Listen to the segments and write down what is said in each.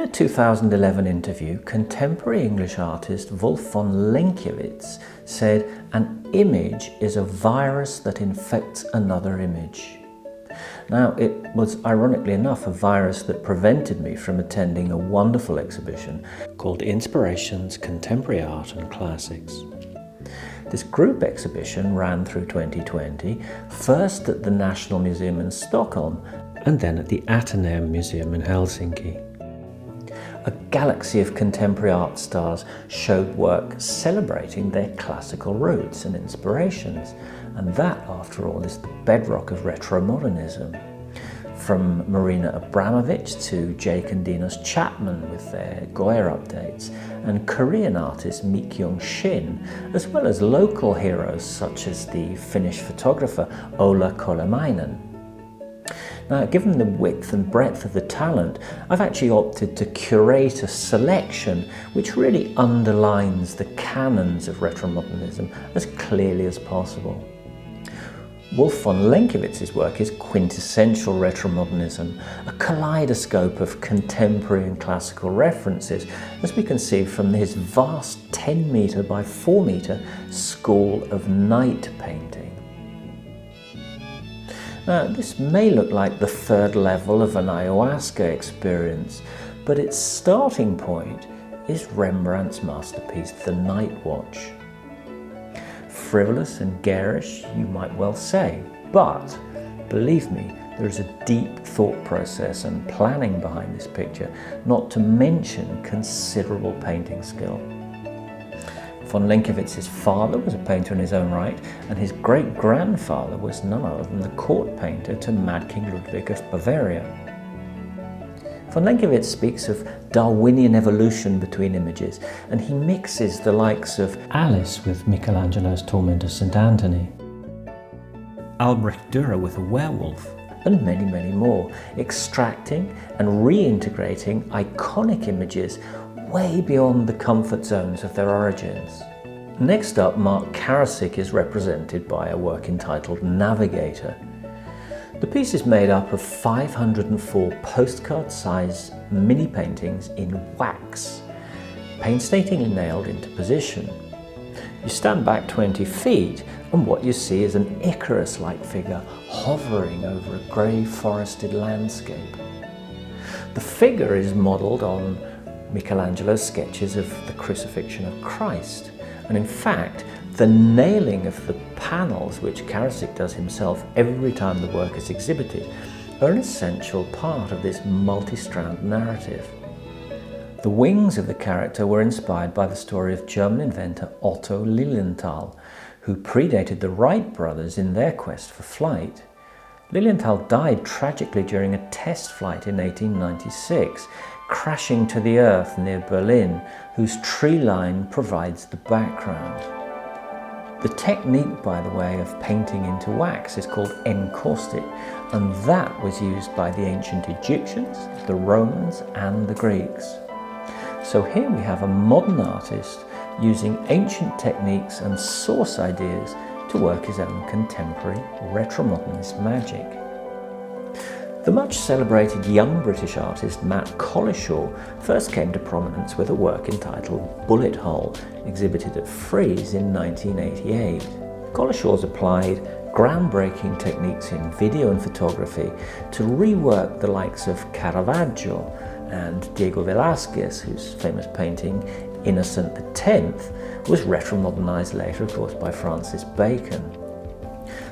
a 2011 interview, contemporary English artist Wolf von Lenkiewicz said, "An image is a virus that infects another image." Now, it was ironically enough a virus that prevented me from attending a wonderful exhibition called Inspirations, Contemporary Art and Classics. This group exhibition ran through 2020, first at the National Museum in Stockholm and then at the Ateneum Museum in Helsinki. A galaxy of contemporary art stars showed work celebrating their classical roots and inspirations, and that, after all, is the bedrock of Retromodernism. From Marina Abramovic to Jake and Dinos Chapman with their Goya updates, and Korean artist Mi Kyung-shin, as well as local heroes such as the Finnish photographer Ola Kolemainen. Now, given the width and breadth of the talent, I've actually opted to curate a selection which really underlines the canons of Retromodernism as clearly as possible. Wolf von Lenkiewicz's work is quintessential Retromodernism, a kaleidoscope of contemporary and classical references, as we can see from his vast 10 metre by 4 metre School of Night painting. Now, this may look like the third level of an ayahuasca experience, but its starting point is Rembrandt's masterpiece, The Night Watch. Frivolous and garish, you might well say, but believe me, there is a deep thought process and planning behind this picture, not to mention considerable painting skill. Von Lenkiewicz's father was a painter in his own right, and his great-grandfather was none other than the court painter to Mad King Ludwig of Bavaria. Von Lenkiewicz speaks of Darwinian evolution between images, and he mixes the likes of Alice with Michelangelo's Torment of St. Anthony, Albrecht Dürer with a werewolf, and many, many more, extracting and reintegrating iconic images way beyond the comfort zones of their origins. Next up, Mark Karasik is represented by a work entitled Navigator. The piece is made up of 504 postcard-sized mini paintings in wax, painstakingly nailed into position. You stand back 20 feet and what you see is an Icarus-like figure hovering over a grey forested landscape. The figure is modelled on Michelangelo's sketches of the Crucifixion of Christ, and in fact the nailing of the panels, which Karasik does himself every time the work is exhibited, are an essential part of this multi-strand narrative. The wings of the character were inspired by the story of German inventor Otto Lilienthal, who predated the Wright brothers in their quest for flight. Lilienthal died tragically during a test flight in 1896, crashing to the earth near Berlin, whose tree line provides the background. The technique, by the way, of painting into wax is called encaustic, and that was used by the ancient Egyptians, the Romans, and the Greeks. So here we have a modern artist using ancient techniques and source ideas to work his own contemporary retromodernist magic. The much celebrated young British artist Matt Collier first came to prominence with a work entitled Bullet Hole, exhibited at Frieze in 1988. Collier's applied groundbreaking techniques in video and photography to rework the likes of Caravaggio and Diego Velázquez, whose famous painting Innocent X was retromodernized later, of course, by Francis Bacon.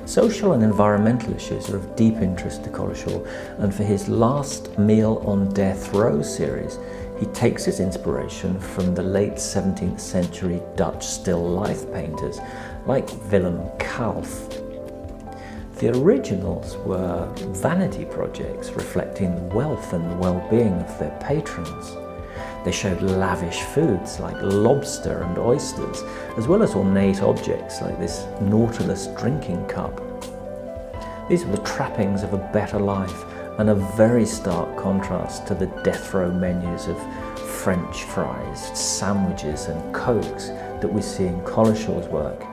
Social and environmental issues are of deep interest to Collier, and for his Last Meal on Death Row series, he takes his inspiration from the late 17th century Dutch still life painters like Willem Kalf. The originals were vanity projects reflecting the wealth and the well-being of their patrons. They showed lavish foods like lobster and oysters, as well as ornate objects like this Nautilus drinking cup. These were the trappings of a better life, and a very stark contrast to the death row menus of French fries, sandwiches and cokes that we see in Collier's work.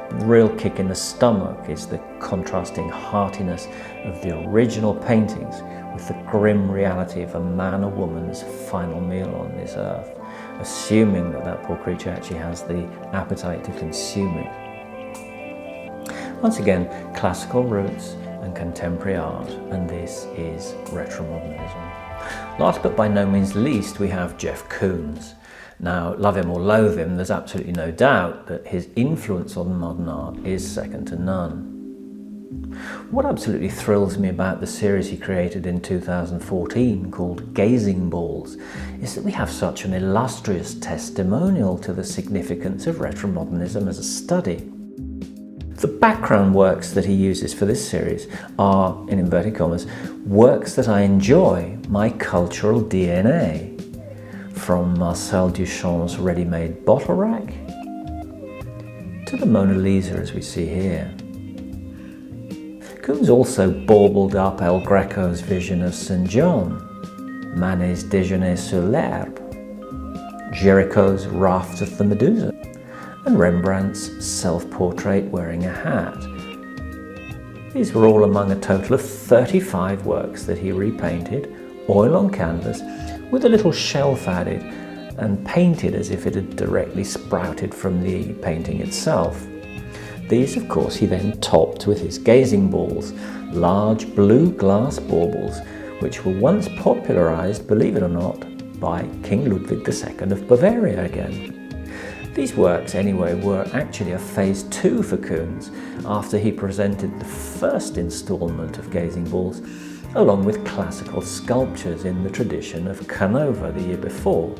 The real kick in the stomach is the contrasting heartiness of the original paintings with the grim reality of a man or woman's final meal on this earth, assuming that that poor creature actually has the appetite to consume it. Once again, classical roots and contemporary art, and this is Retromodernism. Last but by no means least, we have Jeff Koons. Now, love him or loathe him, there's absolutely no doubt that his influence on modern art is second to none. What absolutely thrills me about the series he created in 2014 called Gazing Balls is that we have such an illustrious testimonial to the significance of Retromodernism as a study. The background works that he uses for this series are, in inverted commas, works that I enjoy, my cultural DNA, from Marcel Duchamp's ready-made bottle rack to the Mona Lisa as we see here. Koons also baubled up El Greco's vision of St. John, Manet's Déjeuner sur l'herbe, Géricault's Raft of the Medusa, and Rembrandt's self-portrait wearing a hat. These were all among a total of 35 works that he repainted, oil on canvas, with a little shelf added and painted as if it had directly sprouted from the painting itself. These, of course, he then topped with his gazing balls, large blue glass baubles, which were once popularised, believe it or not, by King Ludwig II of Bavaria again. These works, anyway, were actually a phase 2 for Koons, after he presented the first instalment of gazing balls, along with classical sculptures in the tradition of Canova the year before.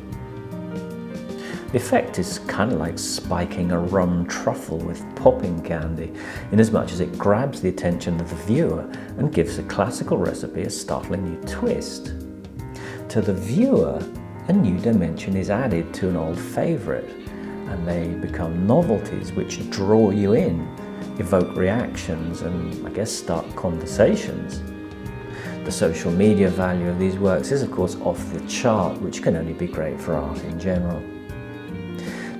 The effect is kind of like spiking a rum truffle with popping candy, inasmuch as it grabs the attention of the viewer and gives a classical recipe a startling new twist. To the viewer, a new dimension is added to an old favourite, and they become novelties which draw you in, evoke reactions, and I guess start conversations. The social media value of these works is of course off the chart, which can only be great for art in general.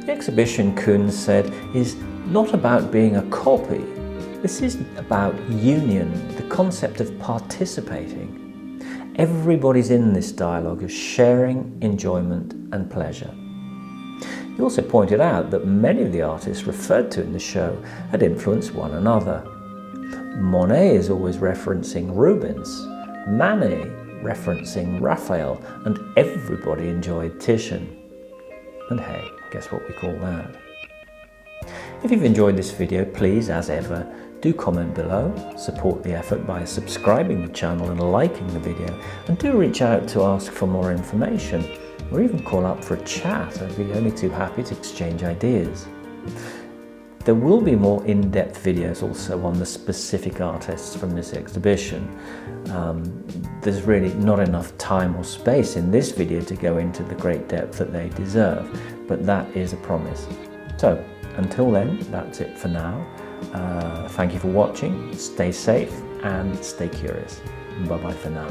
The exhibition, Koons said, is not about being a copy. This is about union, the concept of participating. Everybody's in this dialogue of sharing enjoyment and pleasure. He also pointed out that many of the artists referred to in the show had influenced one another. Monet is always referencing Rubens, Manet referencing Raphael, and everybody enjoyed Titian. And hey, guess what we call that? If you've enjoyed this video, please, as ever, do comment below, support the effort by subscribing the channel and liking the video, and do reach out to ask for more information, or even call up for a chat. I'd be only too happy to exchange ideas. There will be more in-depth videos also on the specific artists from this exhibition. There's really not enough time or space in this video to go into the great depth that they deserve, but that is a promise. So, until then, that's it for now. Thank you for watching, stay safe and stay curious. Bye-bye for now.